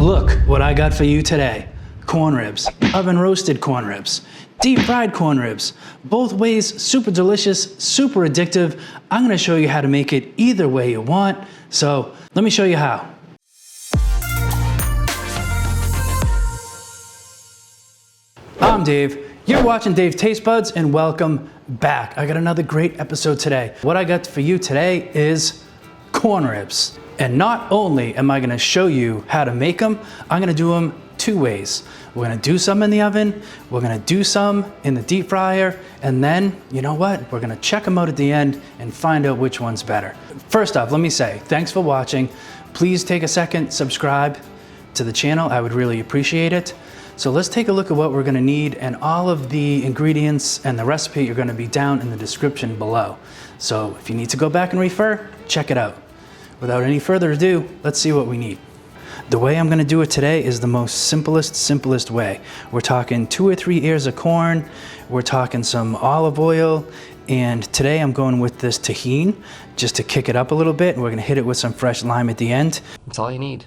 Look what I got for you today. Corn ribs, oven roasted corn ribs, deep fried corn ribs. Both ways, super delicious, super addictive. I'm gonna show you how to make it either way you want. So let me show you how. I'm Dave. You're watching Dave Taste Buds, and welcome back. I got another great episode today. What I got for you today is corn ribs. And not only am I gonna show you how to make them, I'm gonna do them two ways. We're gonna do some in the oven, we're gonna do some in the deep fryer, and then, you know what? We're gonna check them out at the end and find out which one's better. First off, let me say, thanks for watching. Please take a second, subscribe to the channel. I would really appreciate it. So let's take a look at what we're gonna need, and all of the ingredients and the recipe are gonna be down in the description below. So if you need to go back and refer, check it out. Without any further ado, let's see what we need. The way I'm gonna do it today is the most simplest way. We're talking 2 or 3 ears of corn, we're talking some olive oil, and today I'm going with this tahini just to kick it up a little bit, and we're gonna hit it with some fresh lime at the end. That's all you need.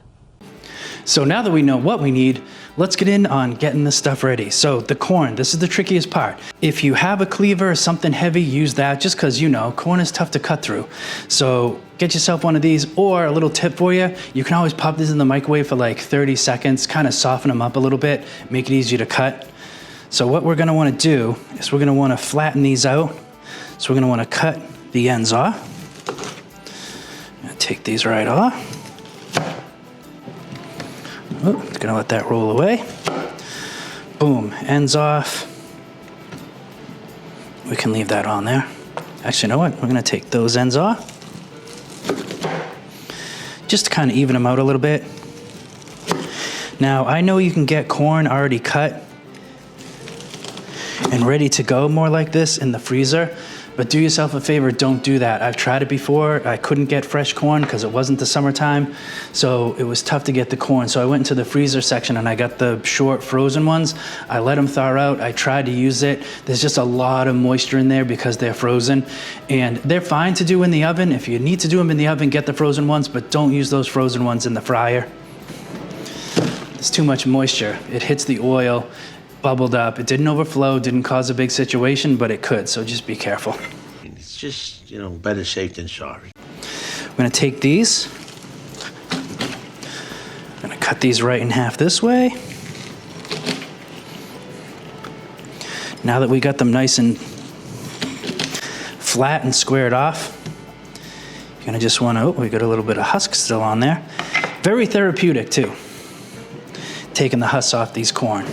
So now that we know what we need, let's get in on getting this stuff ready. So the corn, this is the trickiest part. If you have a cleaver or something heavy, use that, just because you know, corn is tough to cut through. So get yourself one of these, or a little tip for you, you can always pop these in the microwave for like 30 seconds, kind of soften them up a little bit, make it easier to cut. So what we're gonna wanna do is we're gonna wanna flatten these out. So we're gonna wanna cut the ends off. I'm gonna take these right off. Oh, gonna let that roll away. Boom, ends off. We can leave that on there. Actually, you know what? We're gonna take those ends off. Just to kind of even them out a little bit. Now, I know you can get corn already cut and ready to go more like this in the freezer, but do yourself a favor, don't do that. I've tried it before. I couldn't get fresh corn because it wasn't the summertime, so it was tough to get the corn. So I went into the freezer section and I got the short frozen ones. I let them thaw out. I tried to use it. There's just a lot of moisture in there because they're frozen, and they're fine to do in the oven. If you need to do them in the oven, get the frozen ones, but don't use those frozen ones in the fryer. There's too much moisture. It hits the oil, bubbled up. It didn't overflow, didn't cause a big situation, but it could, so just be careful. It's just, you know, better safe than sorry. I'm gonna take these. I'm gonna cut these right in half this way. Now that we got them nice and flat and squared off, you're gonna just wanna, oh, we got a little bit of husk still on there. Very therapeutic too, taking the husks off these corn.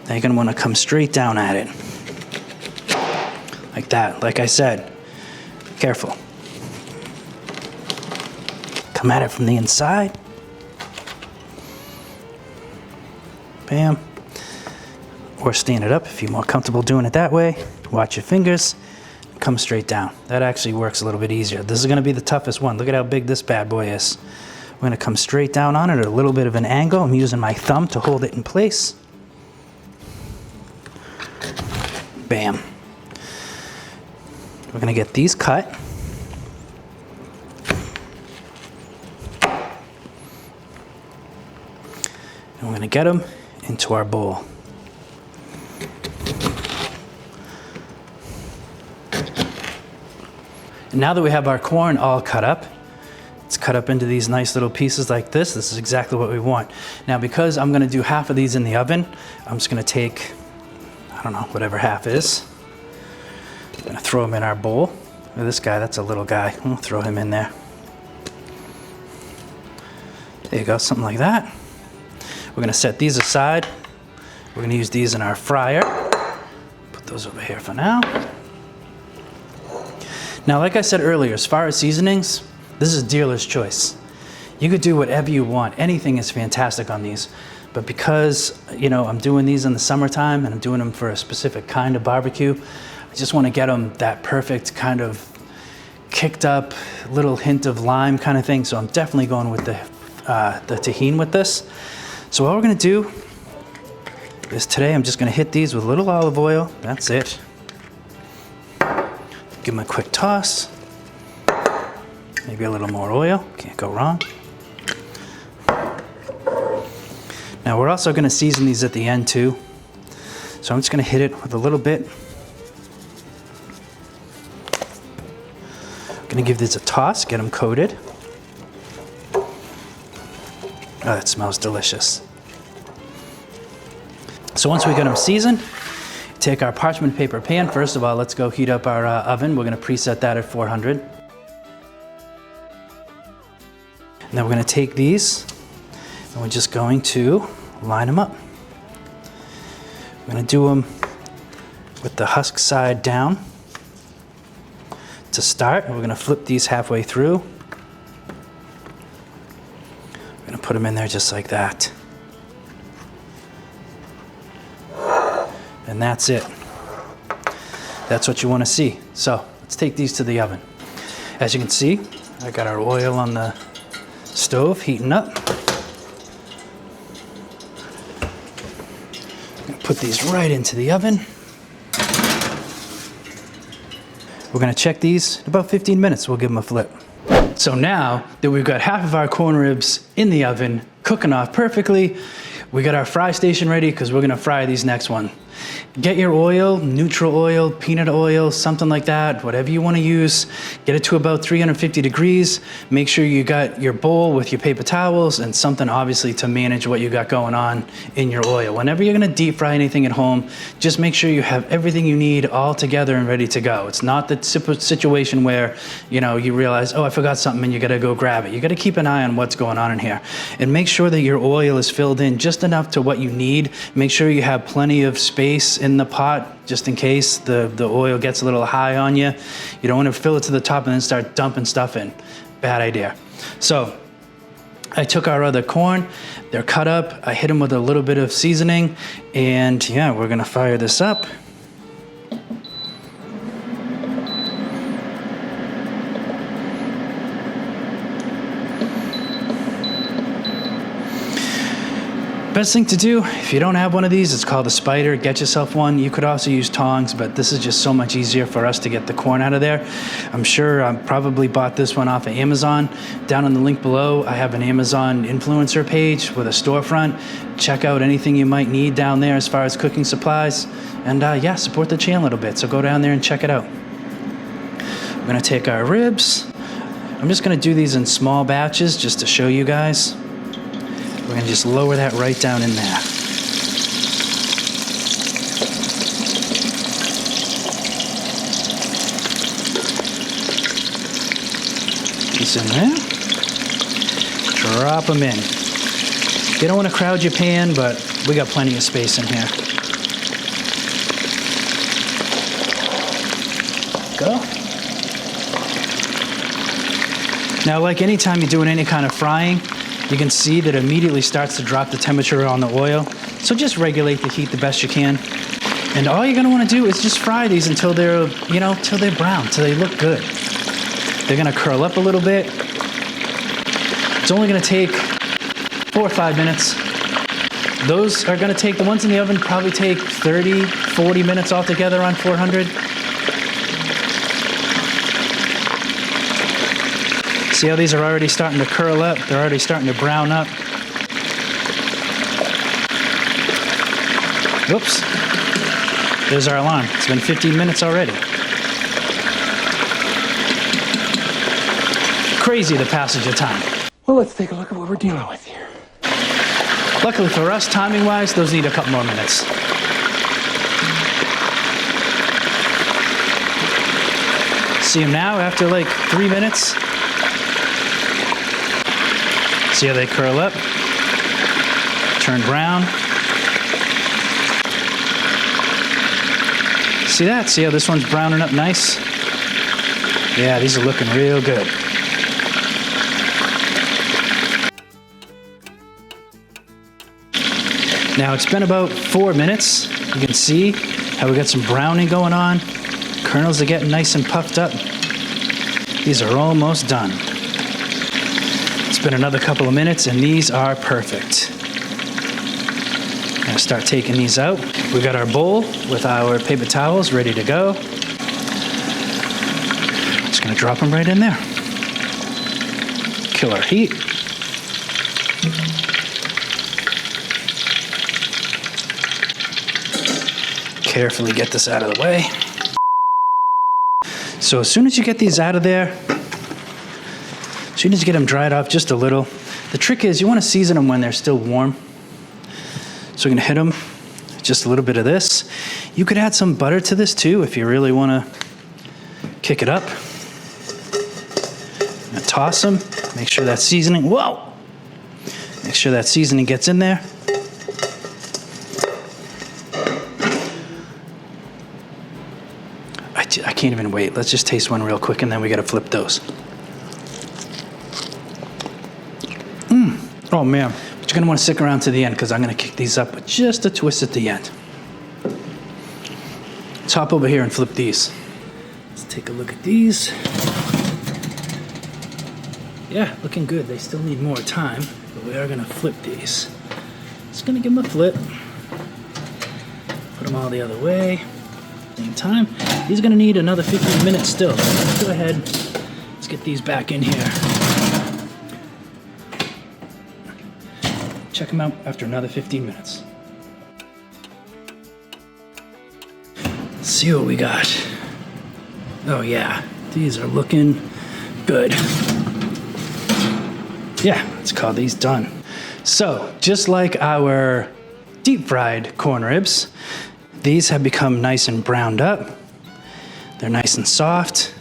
Now you're gonna wanna come straight down at it. Like that, like I said, careful. Come at it from the inside. Bam. Or stand it up if you're more comfortable doing it that way. Watch your fingers, come straight down. That actually works a little bit easier. This is gonna be the toughest one. Look at how big this bad boy is. We're gonna come straight down on it at a little bit of an angle. I'm using my thumb to hold it in place. Bam. We're gonna get these cut. And we're gonna get them into our bowl. And now that we have our corn all cut up, it's cut up into these nice little pieces like this. This is exactly what we want. Now, because I'm gonna do half of these in the oven, I'm just gonna take, I don't know, whatever half is. I'm gonna throw him in our bowl. Look at this guy, that's a little guy. We'll throw him in there. There you go, something like that. We're gonna set these aside. We're gonna use these in our fryer. Put those over here for now. Now, like I said earlier, as far as seasonings, this is dealer's choice. You could do whatever you want. Anything is fantastic on these. But because, you know, I'm doing these in the summertime and I'm doing them for a specific kind of barbecue, I just want to get them that perfect kind of kicked up little hint of lime kind of thing. So I'm definitely going with the tahini with this. So what we're going to do is today I'm just going to hit these with a little olive oil. That's it. Give them a quick toss. Maybe a little more oil. Can't go wrong. Now we're also gonna season these at the end too. So I'm just gonna hit it with a little bit. I'm gonna give this a toss, get them coated. Oh, that smells delicious. So once we get them seasoned, take our parchment paper pan. First of all, let's go heat up our oven. We're gonna preset that at 400. Now we're gonna take these and we're just going to line them up. We're gonna do them with the husk side down to start. We're gonna flip these halfway through. We're gonna put them in there just like that. And that's it. That's what you wanna see. So let's take these to the oven. As you can see, I got our oil on the stove heating up. Put these right into the oven. We're gonna check these in about 15 minutes. We'll give them a flip. So now that we've got half of our corn ribs in the oven, cooking off perfectly, we got our fry station ready because we're gonna fry these next one. Get your oil, neutral oil, peanut oil, something like that, whatever you want to use. Get it to about 350 degrees. Make sure you got your bowl with your paper towels and something obviously to manage what you got going on in your oil. Whenever you're going to deep fry anything at home, just make sure you have everything you need all together and ready to go. It's not the situation where, you know, you realize, oh, I forgot something and you got to go grab it. You got to keep an eye on what's going on in here and make sure that your oil is filled in just enough to what you need. Make sure you have plenty of space in the pot just in case the oil gets a little high on you. You don't want to fill it to the top and then start dumping stuff in. Bad idea. So I took our other corn, they're cut up, I hit them with a little bit of seasoning, and yeah, we're gonna fire this up. Best thing to do, if you don't have one of these, it's called a spider. Get yourself one. You could also use tongs, but this is just so much easier for us to get the corn out of there. I'm sure I probably bought this one off of Amazon. Down in the link below, I have an Amazon influencer page with a storefront. Check out anything you might need down there as far as cooking supplies. And yeah, support the channel a little bit, so go down there and check it out. We're gonna take our ribs. I'm just gonna do these in small batches just to show you guys. We're gonna just lower that right down in there. These in there. Drop them in. You don't want to crowd your pan, but we got plenty of space in here. Go. Now, like anytime you're doing any kind of frying, you can see that it immediately starts to drop the temperature on the oil. So just regulate the heat the best you can. And all you're gonna wanna do is just fry these until they're, you know, till they're brown, till they look good. They're gonna curl up a little bit. It's only gonna take 4 or 5 minutes. Those are gonna take, the ones in the oven probably take 30, 40 minutes altogether on 400. See how these are already starting to curl up? They're already starting to brown up. Whoops. There's our alarm. It's been 15 minutes already. Crazy the passage of time. Well, let's take a look at what we're dealing with here. Luckily for us, timing-wise, those need a couple more minutes. See them now after like 3 minutes? See how they curl up, turn brown. See that? See how this one's browning up nice? Yeah, these are looking real good. Now it's been about 4 minutes. You can see how we got some browning going on. Kernels are getting nice and puffed up. These are almost done. It's been another couple of minutes and these are perfect. I'm gonna start taking these out. We got our bowl with our paper towels ready to go. Just gonna drop them right in there. Kill our heat. carefully get this out of the way. So as soon as you get these out of there, as soon as you get them dried off just a little, the trick is you want to season them when they're still warm. So we're going to hit them, just a little bit of this. You could add some butter to this too if you really want to kick it up. Now toss them, make sure that seasoning, whoa! Make sure that seasoning gets in there. I can't even wait. Let's just taste one real quick and then we got to flip those. Oh man, but you're going to want to stick around to the end because I'm going to kick these up with just a twist at the end. Let's hop over here and flip these. Let's take a look at these. Yeah, looking good. They still need more time, but we are going to flip these. Just going to give them a flip. Put them all the other way. Same time. These are going to need another 15 minutes still. So let's go ahead. Let's get these back in here. Check them out after another 15 minutes. Let's see what we got. Oh yeah, these are looking good. Yeah, let's call these done. So, just like our deep fried corn ribs, these have become nice and browned up. They're nice and soft.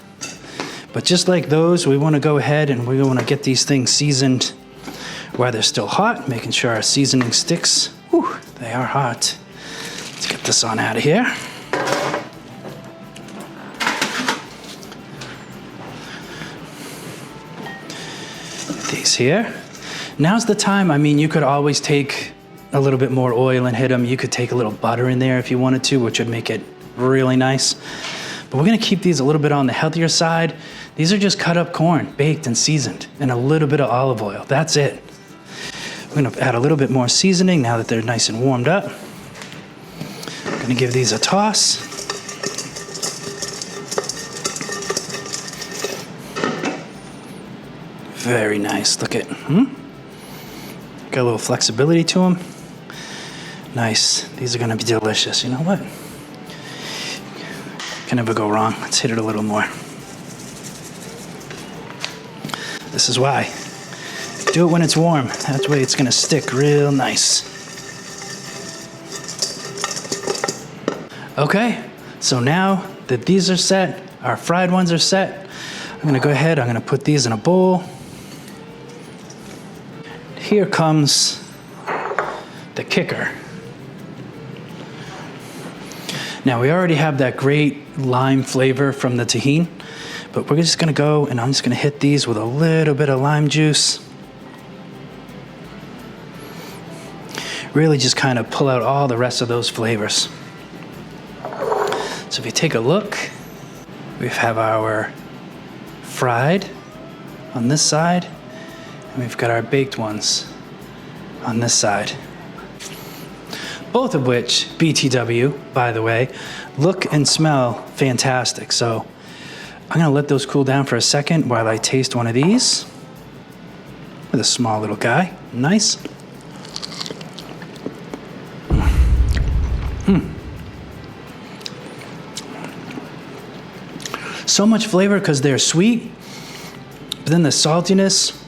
But just like those, we want to go ahead and we want to get these things seasoned while they're still hot, making sure our seasoning sticks. Whew, they are hot. Let's get this on out of here. These here. Now's the time. I mean, you could always take a little bit more oil and hit them. You could take a little butter in there if you wanted to, which would make it really nice. But we're gonna keep these a little bit on the healthier side. These are just cut up corn, baked and seasoned, and a little bit of olive oil. That's it. We're gonna add a little bit more seasoning now that they're nice and warmed up. I'm gonna give these a toss. Very nice. Look at, got a little flexibility to them. Nice. These are gonna be delicious. You know what? Can never go wrong. Let's hit it a little more. This is why. Do it when it's warm. That way it's gonna stick real nice. Okay, so now that these are set, our fried ones are set, I'm gonna go ahead, I'm gonna put these in a bowl. Here comes the kicker. Now we already have that great lime flavor from the tahini, but we're just gonna go and I'm just gonna hit these with a little bit of lime juice. Really just kind of pull out all the rest of those flavors. So if you take a look, we have our fried on this side, and we've got our baked ones on this side. Both of which, BTW, by the way, look and smell fantastic. So I'm gonna let those cool down for a second while I taste one of these with a small little guy. Nice. So much flavor because they're sweet, but then the saltiness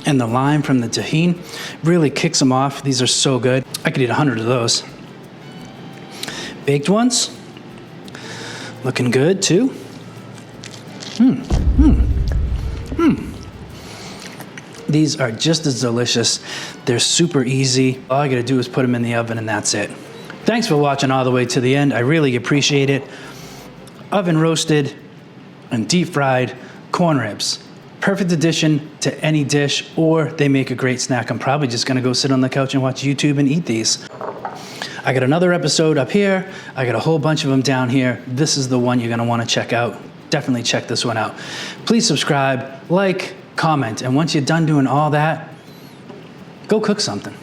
and the lime from the tahini really kicks them off. These are so good. I could eat 100 of those. Baked ones, looking good too. These are just as delicious. They're super easy. All I gotta do is put them in the oven and that's it. Thanks for watching all the way to the end. I really appreciate it. Oven roasted and deep fried corn ribs. Perfect addition to any dish, or they make a great snack. I'm probably just gonna go sit on the couch and watch YouTube and eat these. I got another episode up here. I got a whole bunch of them down here. This is the one you're gonna wanna check out. Definitely check this one out. Please subscribe, like, comment, and once you're done doing all that, go cook something.